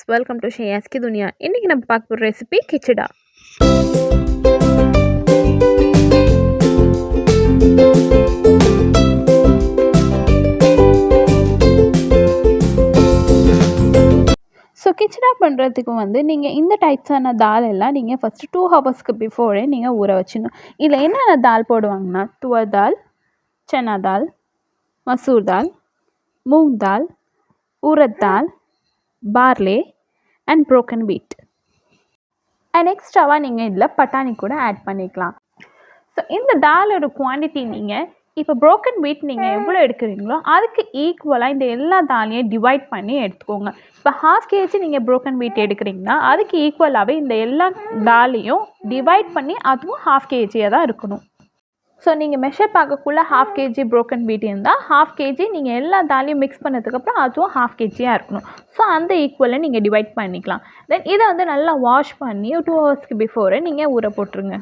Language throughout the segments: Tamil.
வெல்கம் டு ஷேயாஸ்கி துனியா. இன்றைக்கி நம்ம பார்க்க போகிற ரெசிபி கிச்சடா. ஸோ கிச்சடா பண்ணுறதுக்கு நீங்கள் இந்த டைப்ஸான தால் எல்லாம் நீங்கள் ஃபஸ்ட்டு 2 ஹவர்ஸ்க்கு பிஃபோரே நீங்கள் ஊற வச்சிடணும். இதில் என்னென்ன தால் போடுவாங்கன்னா துவர் தால், சன்னா தால், மசூர் தால், மூங் தால், உரத் தால், பார்லே அண்ட் ப்ரோக்கன் வீட். அண்ட் எக்ஸ்ட்ராவாக நீங்கள் இதில் பட்டாணி கூட ஆட் பண்ணிக்கலாம். ஸோ இந்த தாலோட குவான்டிட்டி நீங்கள் இப்போ ப்ரோக்கன் வீட் நீங்கள் எவ்வளோ எடுக்கிறீங்களோ அதுக்கு ஈக்குவலாக இந்த எல்லா தாலையும் டிவைட் பண்ணி எடுத்துக்கோங்க. இப்போ 1/2 kg நீங்கள் ப்ரோக்கன் வீட் எடுக்கிறீங்கன்னா அதுக்கு ஈக்குவலாகவே இந்த எல்லா தாலையும் டிவைட் பண்ணி அதுவும் 1/2 kg தான் இருக்கணும். ஸோ நீங்கள் மெஷர் பார்க்கக்குள்ளே 1/2 kg ப்ரோக்கன் வீட் இருந்தால் 1/2 kg நீங்கள் எல்லா தாலையும் மிக்ஸ் பண்ணதுக்கப்புறம் அதுவும் 1/2 kg இருக்கணும். ஸோ அந்த ஈக்குவலாக நீங்கள் டிவைட் பண்ணிக்கலாம். தென் இதை நல்லா வாஷ் பண்ணி 2 ஹவர்ஸ்க்கு பிஃபோரே நீங்கள் ஊற போட்டுருங்க.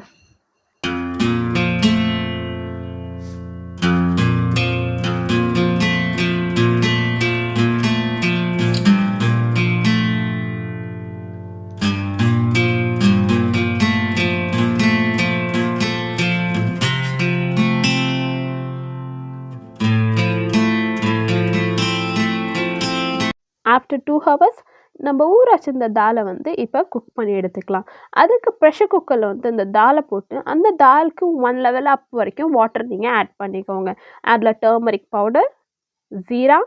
ஆஃப்டர் 2 ஹவர்ஸ் நம்ம ஊற வச்சிருந்த தாலை இப்போ குக் பண்ணி எடுத்துக்கலாம். அதுக்கு ப்ரெஷர் குக்கரில் இந்த தாலை போட்டு அந்த தாலுக்கு 1 level அப் வரைக்கும் வாட்டர் நீங்கள் ஆட் பண்ணிக்கோங்க. அதில் turmeric powder, jeera,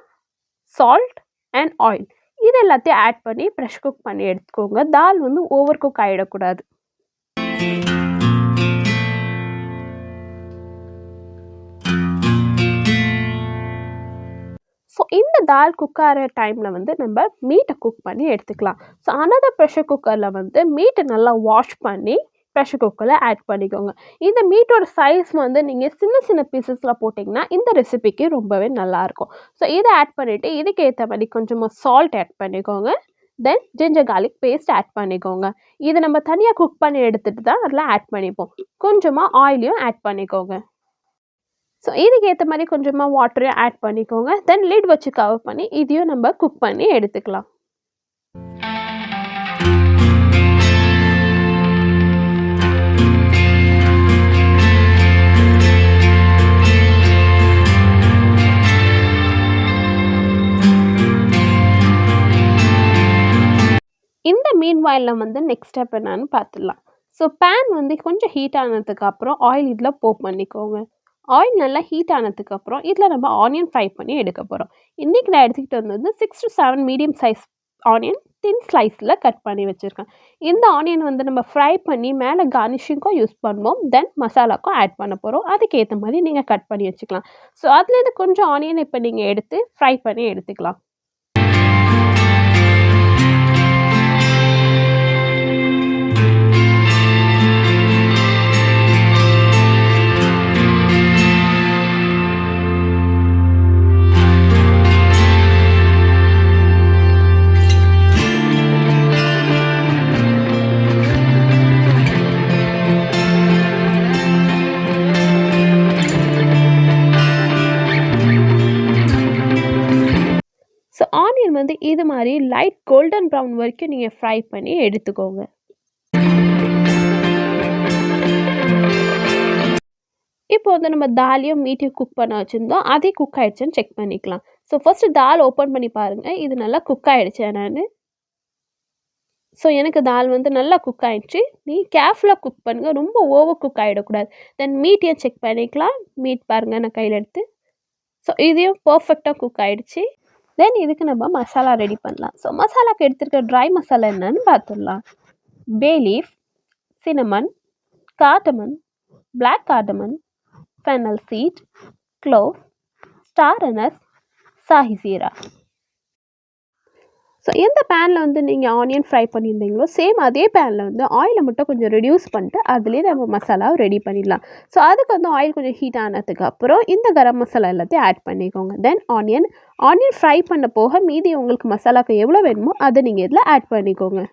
salt and oil இது எல்லாத்தையும் ஆட் பண்ணி ப்ரெஷர் குக் பண்ணி எடுத்துக்கோங்க. தால் ஓவர் குக் ஆகிடக்கூடாது. ஸோ இந்த தால் குக் ஆகிற டைமில் நம்ம மீட்டை குக் பண்ணி எடுத்துக்கலாம். ஸோ அனதர் ப்ரெஷர் குக்கரில் மீட்டை நல்லா வாஷ் பண்ணி ப்ரெஷர் குக்கரில் ஆட் பண்ணிக்கோங்க. இந்த மீட்டோட சைஸ் நீங்கள் சின்ன சின்ன பீசஸில் போட்டிங்கன்னா இந்த ரெசிபிக்கு ரொம்பவே நல்லாயிருக்கும். ஸோ இதை ஆட் பண்ணிவிட்டு இதுக்கு ஏற்ற மாதிரி கொஞ்சமாக சால்ட் ஆட் பண்ணிக்கோங்க. தென் ஜிஞ்சர் கார்லிக் பேஸ்ட் ஆட் பண்ணிக்கோங்க. இதை நம்ம தனியாக குக் பண்ணி எடுத்துகிட்டு தான் அதில் ஆட் பண்ணிப்போம். கொஞ்சமாக ஆயிலையும் ஆட் பண்ணிக்கோங்க. ஸோ இதுக்கு ஏற்ற மாதிரி கொஞ்சமாக வாட்டரையும் ஆட் பண்ணிக்கோங்க. தென் லிட் வச்சு கவர் பண்ணி இதையும் நம்ம குக் பண்ணி எடுத்துக்கலாம். இந்த மீன்வாயில் நெக்ஸ்ட் ஸ்டெப் என்னன்னு பார்த்துடலாம். ஸோ பேன் கொஞ்சம் ஹீட் ஆனதுக்கு அப்புறம் ஆயில் இதில் போப் பண்ணிக்கோங்க. ஆயில் நல்லா ஹீட் ஆனதுக்கப்புறம் இதில் நம்ம ஆனியன் ஃப்ரை பண்ணி எடுக்க போகிறோம். இன்றைக்கி நான் எடுத்துக்கிட்டு 6 to 7 medium size onion thin ஸ்லைஸில் கட் பண்ணி வச்சுருக்கேன். இந்த ஆனியன் நம்ம ஃப்ரை பண்ணி மேலே கார்னிஷிங்க்கும் யூஸ் பண்ணுவோம். தென் மசாலாக்கும் ஆட் பண்ண போகிறோம். அதுக்கேற்ற மாதிரி நீங்கள் கட் பண்ணி வச்சுக்கலாம். ஸோ அதுலேருந்து கொஞ்சம் ஆனியன் இப்போ நீங்கள் எடுத்து ஃப்ரை பண்ணி எடுத்துக்கலாம். ஸோ ஆனியன் இது மாதிரி லைட் கோல்டன் ப்ரௌன் வரைக்கும் நீங்கள் ஃப்ரை பண்ணி எடுத்துக்கோங்க. இப்போ நம்ம தாலையும் மீட்டையும் குக் பண்ண வச்சுருந்தோம். அதே குக் ஆகிடுச்சுன்னு செக் பண்ணிக்கலாம். ஸோ ஃபஸ்ட்டு தால் ஓப்பன் பண்ணி பாருங்கள். இது நல்லா குக் ஆகிடுச்சு. ஸோ எனக்கு தால் நல்லா குக் ஆகிடுச்சு. கேர்ஃபுல்லாக குக் பண்ணுங்கள். ரொம்ப ஓவர் குக் ஆகிடக்கூடாது. தென் மீட்டையும் செக் பண்ணிக்கலாம். மீட் பாருங்கள் நான் கையில் எடுத்து. ஸோ இதையும் பர்ஃபெக்டாக குக் ஆகிடுச்சு. தென் இதுக்கு நம்ம மசாலா ரெடி பண்ணலாம். ஸோ மசாலாவுக்கு எடுத்துருக்க ட்ரை மசாலா என்னன்னு பார்த்துடலாம். Bay leaf, cinnamon, cardamom, black cardamom, fennel seed, clove, star anise, shahi jeera. So எந்த பேனில் நீங்கள் ஆனியன் ஃப்ரை பண்ணியிருந்தீங்களோ சேம் அதே பேனில் ஆயிலை மட்டும் கொஞ்சம் ரெடியூஸ் பண்ணிட்டு அதுலேயே நம்ம மசாலாவை ரெடி பண்ணிடலாம். ஸோ அதுக்கு ஆயில் கொஞ்சம் ஹீட் ஆனதுக்கு அப்புறம் இந்த கரம் மசாலா எல்லாத்தையும் ஆட் பண்ணிக்கோங்க. தென் ஆனியன் ஃப்ரை பண்ண போக மீதி உங்களுக்கு மசாலாவுக்கு எவ்வளோ வேணுமோ அதை நீங்கள் இதில் ஆட் பண்ணிக்கோங்க.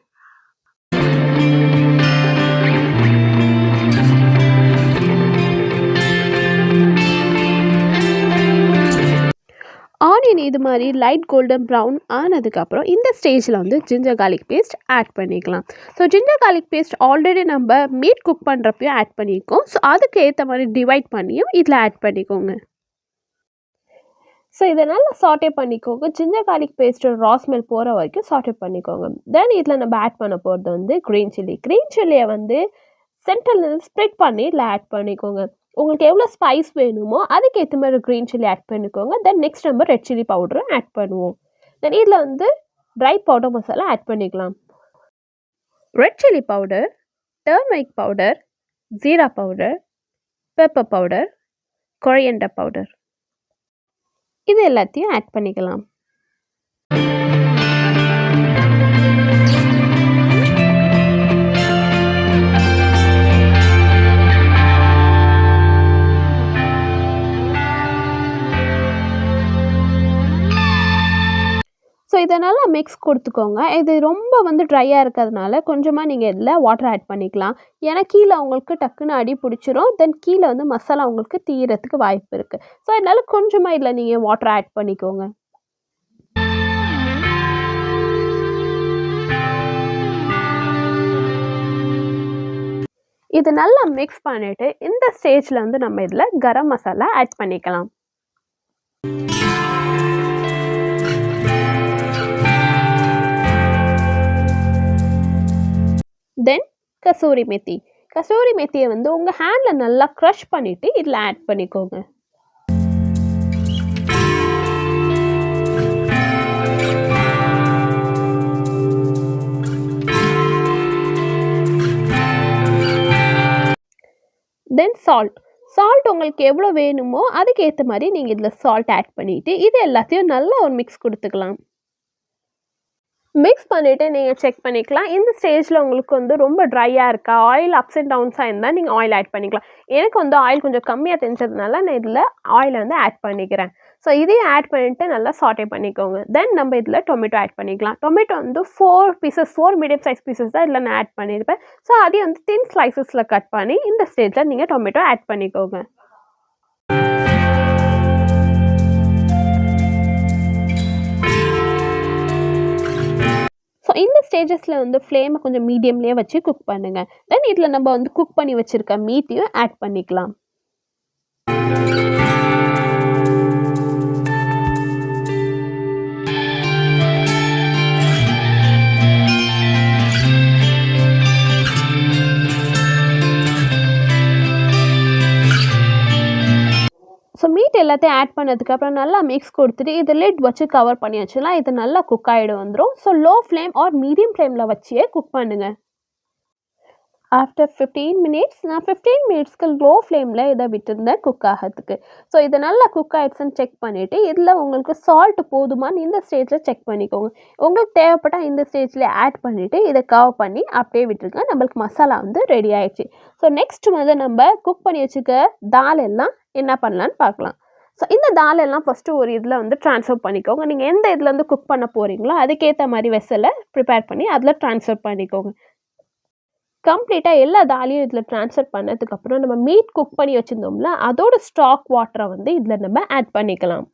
ஆனியன் இது மாதிரி லைட் கோல்டன் ப்ரௌன் ஆனதுக்கப்புறம் இந்த ஸ்டேஜில் வந்து ஜிஞ்சர் கார்லிக் பேஸ்ட் ஆட் பண்ணிக்கலாம். So ginger garlic paste already நம்ம மீட் குக் பண்ணுறப்பையும் ஆட் பண்ணியிருக்கோம். ஸோ அதுக்கு ஏற்ற மாதிரி டிவைட் பண்ணியும் இதில் ஆட் பண்ணிக்கோங்க. ஸோ இதை நல்லா சாட்டே பண்ணிக்கோங்க. Ginger garlic paste raw smell போகிற வரைக்கும் சாட்டே பண்ணிக்கோங்க. தென் இதில் நம்ம ஆட் பண்ண போகிறது வந்து க்ரீன் சில்லியை வந்து சென்டரில் ஸ்ப்ரெட் பண்ணி இதில் ஆட் பண்ணிக்கோங்க. உங்களுக்கு எவ்வளோ ஸ்பைஸ் வேணுமோ அதுக்கேற்ற மாதிரி க்ரீன் சில்லி ஆட் பண்ணிக்கோங்க. தென் நெக்ஸ்ட் நம்ம ரெட் சில்லி பவுடரும் ஆட் பண்ணுவோம். தென் இதில் வந்து ட்ரை பவுடர் மசாலா ஆட் பண்ணிக்கலாம். Red chilli powder, turmeric powder, jeera powder, pepper powder, coriander powder இது எல்லாத்தையும் ஆட் பண்ணிக்கலாம். ஸோ இதை நல்லா மிக்ஸ் கொடுத்துக்கோங்க. இது ரொம்ப வந்து ட்ரையாக இருக்கிறதுனால கொஞ்சமாக நீங்கள் இதில் வாட்டர் ஆட் பண்ணிக்கலாம். ஏன்னா கீழே உங்களுக்கு டக்குன்னு அடி பிடிச்சிரும். தென் கீழே வந்து மசாலா உங்களுக்கு தீயறதுக்கு வாய்ப்பு இருக்குது. ஸோ அதனால் கொஞ்சமாக இதில் நீங்கள் வாட்டர் ஆட் பண்ணிக்கோங்க. இது நல்லா மிக்ஸ் பண்ணிவிட்டு இந்த ஸ்டேஜில் வந்து நம்ம இதில் கரம் மசாலா ஆட் பண்ணிக்கலாம். தென் கசூரி மெத்தியை வந்து உங்கள் ஹேண்டில் நல்லா க்ரஷ் பண்ணிவிட்டு இதில் ஆட் பண்ணிக்கோங்க. தென் சால்ட் உங்களுக்கு எவ்வளோ வேணுமோ அதுக்கேற்ற மாதிரி நீங்கள் இதில் சால்ட் ஆட் பண்ணிவிட்டு இது எல்லாத்தையும் நல்லா ஒரு மிக்ஸ் கொடுத்துக்கலாம். மிக்ஸ் பண்ணிவிட்டு நீங்கள் செக் பண்ணிக்கலாம். இந்த ஸ்டேஜில் உங்களுக்கு வந்து ரொம்ப ட்ரையாக இருக்கா, ஆயில் அப்ஸ் அண்ட் டவுன்ஸாக இருந்தால் நீங்கள் ஆயில் ஆட் பண்ணிக்கலாம். எனக்கு வந்து ஆயில் கொஞ்சம் கம்மியாக தெரிஞ்சதுனால நான் இதில் ஆயிலை வந்து ஆட் பண்ணிக்கிறேன். ஸோ இதையும் ஆட் பண்ணிவிட்டு நல்லா சாட்டே பண்ணிக்கோங்க. தென் நம்ம இதில் டொமேட்டோ ஆட் பண்ணிக்கலாம். டொமேட்டோ வந்து 4 மீடியம் சைஸ் பீசஸ் தான் இதில் நான் ஆட் பண்ணியிருப்பேன். ஸோ அதையும் வந்து தின் ஸ்லைசஸில் கட் பண்ணி இந்த ஸ்டேஜில் நீங்கள் டொமேட்டோ ஆட் பண்ணிக்கோங்க. ஸோ இந்த ஸ்டேஜஸில் வந்து ஃப்ளேமை கொஞ்சம் மீடியம்லேயே வச்சு குக் பண்ணுங்கள். தென் இதில் நம்ம வந்து குக் பண்ணி வச்சுருக்க மீட்டையும் ஆட் பண்ணிக்கலாம். ஸோ மீட் எல்லாத்தையும் ஆட் பண்ணதுக்கப்புறம் நல்லா மிக்ஸ் கொடுத்துட்டு இது லிட் வச்சு கவர் பண்ணி வச்சுலாம் இது நல்லா குக் ஆகிடு வந்துடும். So low flame R medium ஃப்ளேமில் வச்சே குக் பண்ணுங்கள். ஆஃப்டர் 15 மினிட்ஸ் நான் 15 மினிட்ஸ்க்கு லோ ஃப்ளேமில் இதை விட்டுருந்தேன் குக் ஆகிறதுக்கு. ஸோ இதை நல்லா குக் ஆகிடுச்சுன்னு செக் பண்ணிவிட்டு இதில் உங்களுக்கு சால்ட் போதுமான்னு இந்த ஸ்டேஜில் செக் பண்ணிக்கோங்க. உங்களுக்கு தேவைப்பட்டால் இந்த ஸ்டேஜில் ஆட் பண்ணிவிட்டு இதை கவர் பண்ணி அப்படியே விட்டுருங்க. நம்மளுக்கு மசாலா வந்து ரெடி ஆகிடுச்சு. ஸோ நெக்ஸ்ட் வந்து நம்ம குக் பண்ணி வச்சுக்க தால் எல்லாம் என்ன பண்ணலான்னு பார்க்கலாம். ஸோ இந்த தால் எல்லாம் ஃபஸ்ட்டு ஒரு இதில் வந்து ட்ரான்ஸ்ஃபர் பண்ணிக்கோங்க. நீங்கள் எந்த இதில் வந்து குக் பண்ண போகிறீங்களோ அதுக்கேற்ற மாதிரி வெசலை ப்ரிப்பேர் பண்ணி அதில் ட்ரான்ஸ்ஃபர் பண்ணிக்கோங்க. கம்ப்ளீட்டாக எல்லா தாலியும் இதில் ட்ரான்ஸ்ஃபர் பண்ணதுக்கப்புறம் நம்ம மீட் குக் பண்ணி வச்சுருந்தோம்ல அதோட ஸ்டாக் வாட்டரை வந்து இதில் நம்ம ஆட் பண்ணிக்கலாம்.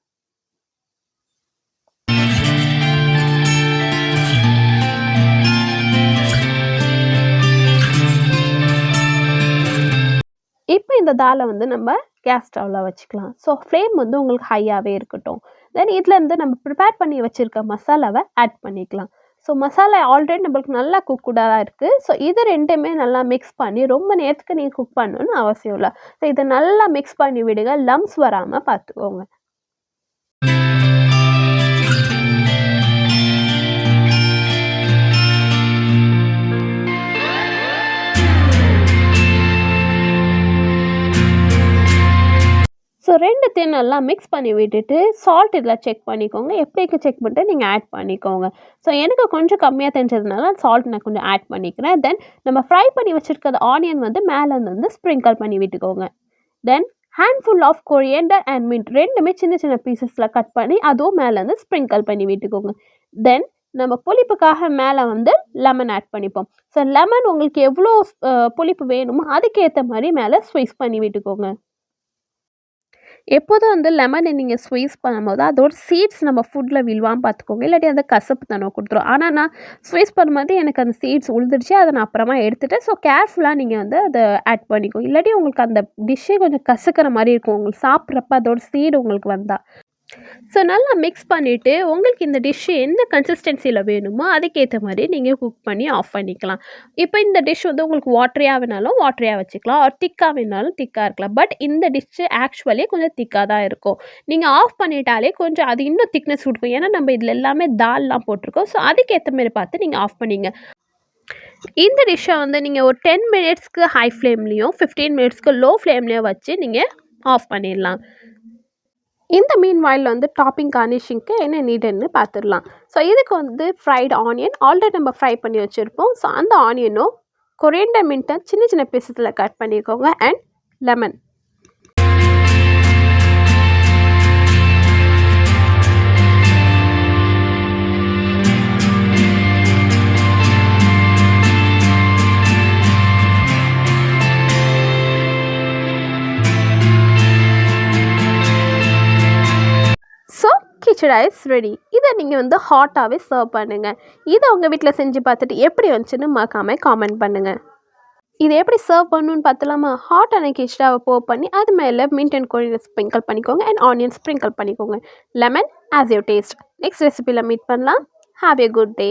இப்போ இந்த தாலை வந்து நம்ம கேஸ் ஸ்டவ்வில் வச்சுக்கலாம். ஸோ ஃப்ளேம் வந்து உங்களுக்கு ஹையாகவே இருக்கட்டும். தென் இதுலேருந்து நம்ம ப்ரிப்பேர் பண்ணி வச்சுருக்க மசாலாவை ஆட் பண்ணிக்கலாம். ஸோ மசாலா ஆல்ரெடி நம்மளுக்கு நல்லா குக்குடாக இருக்குது. ஸோ இது ரெண்டுமே நல்லா மிக்ஸ் பண்ணி ரொம்ப நேரத்துக்கு நீங்கள் குக் பண்ணணும்னு அவசியம் இல்லை. ஸோ இதை நல்லா மிக்ஸ் பண்ணி விடுங்க. லம்ஸ் வராமல் பார்த்துக்கோங்க. ஸோ ரெண்டுத்தையும் நல்லா மிக்ஸ் பண்ணி விட்டுட்டு சால்ட் இதில் செக் பண்ணிக்கோங்க. எப்படிக்கு செக் பண்ணிட்டு நீங்கள் ஆட் பண்ணிக்கோங்க. ஸோ எனக்கு கொஞ்சம் கம்மியாக தெரிஞ்சதுனால சால்ட் நான் கொஞ்சம் ஆட் பண்ணிக்கிறேன். தென் நம்ம ஃப்ரை பண்ணி வச்சுருக்கிறது ஆனியன் வந்து மேலே வந்து ஸ்ப்ரிங்கிள் பண்ணி விட்டுக்கோங்க. Then handful of coriander and mint ரெண்டுமே சின்ன சின்ன பீசஸில் கட் பண்ணி அதுவும் மேலே வந்து ஸ்ப்ரிங்கிள் பண்ணி விட்டுக்கோங்க. தென் நம்ம புளிப்புக்காக மேலே வந்து லெமன் ஆட் பண்ணிப்போம். ஸோ லெமன் உங்களுக்கு எவ்வளோ புளிப்பு வேணுமோ அதுக்கேற்ற மாதிரி மேலே ஸ்வைஸ் பண்ணி விட்டுக்கோங்க. எப்போதும் வந்து லெமனை நீங்கள் ஸ்குவீஸ் பண்ணும்போது அதோட சீட்ஸ் நம்ம ஃபுட்டில் விழுவாமல் பார்த்துக்கோங்க, இல்லாட்டி அந்த கசப்பு தன்மை கொடுத்துரும். ஆனால் நான் ஸ்குவீஸ் பண்ணும்போது எனக்கு அந்த சீட்ஸ் உழுந்துருச்சு, அதை நான் அப்புறமா எடுத்துட்டேன். ஸோ கேர்ஃபுல்லாக நீங்கள் வந்து அதை ஆட் பண்ணிக்கோங்க, இல்லாட்டி உங்களுக்கு அந்த டிஷ்ஷே கொஞ்சம் கசக்கிற மாதிரி இருக்கும் உங்களுக்கு சாப்பிட்றப்ப அதோட சீடு உங்களுக்கு வந்தால். ஸோ நல்லா மிக்ஸ் பண்ணிவிட்டு உங்களுக்கு இந்த டிஷ்ஷு எந்த கன்சிஸ்டன்சியில் வேணுமோ அதுக்கேற்ற மாதிரி நீங்கள் குக் பண்ணி ஆஃப் பண்ணிக்கலாம். இப்போ இந்த டிஷ் வந்து உங்களுக்கு வாட்டரியாக வேணாலும் வாட்டரியாக வச்சுக்கலாம், ஒரு திக்காக வேணாலும் திக்காக இருக்கலாம். பட் இந்த டிஷ்ஷு ஆக்சுவலி கொஞ்சம் திக்காக தான் இருக்கும். நீங்கள் ஆஃப் பண்ணிட்டாலே கொஞ்சம் அது இன்னும் திக்னஸ் கொடுக்கும், ஏன்னா நம்ம இதில் எல்லாமே தால்லாம் போட்டிருக்கோம். ஸோ அதுக்கேற்ற மாதிரி பார்த்து நீங்கள் ஆஃப் பண்ணிங்க. இந்த டிஷ்ஷை வந்து நீங்கள் ஒரு 10 மினிட்ஸ்க்கு ஹை ஃப்ளேம்லேயும் 15 மினிட்ஸ்க்கு லோ ஃப்ளேம்லேயும் வச்சு நீங்கள் ஆஃப் பண்ணிடலாம். இந்த மீன் வாயில் வந்து டாப்பிங் கார்னிஷிங்க்கு என்ன நீடுன்னு பார்த்துடலாம். ஸோ இதுக்கு வந்து ஃப்ரைட் ஆனியன் ஆல்ரெடி நம்ம ஃப்ரை பண்ணி வச்சுருப்போம். ஸோ அந்த ஆனியனும் கொரியண்டர் மின்ட்டை சின்ன சின்ன பீசஸில் கட் பண்ணிக்கோங்க and lemon. So khichda is ready. இதை நீங்கள் வந்து ஹாட்டாகவே சர்வ் பண்ணுங்கள். இதை உங்கள் வீட்டில் செஞ்சு பார்த்துட்டு எப்படி வந்துச்சுன்னு மறக்காமல் காமெண்ட் பண்ணுங்கள். இதை எப்படி சர்வ் பண்ணணுன்னு பார்த்துலாமா? ஹாட்டான கிச்சடாவை போப் பண்ணி அது மேலே மின்ட் அண்ட் கொரியண்டர் ஸ்ப்ரிங்கிள் பண்ணிக்கோங்க அண்ட் ஆனியன் ஸ்ப்ரிங்கிள் பண்ணிக்கோங்க. Lemon as your taste. Next ரெசிபியில் மீட் பண்ணலாம். Have a good day.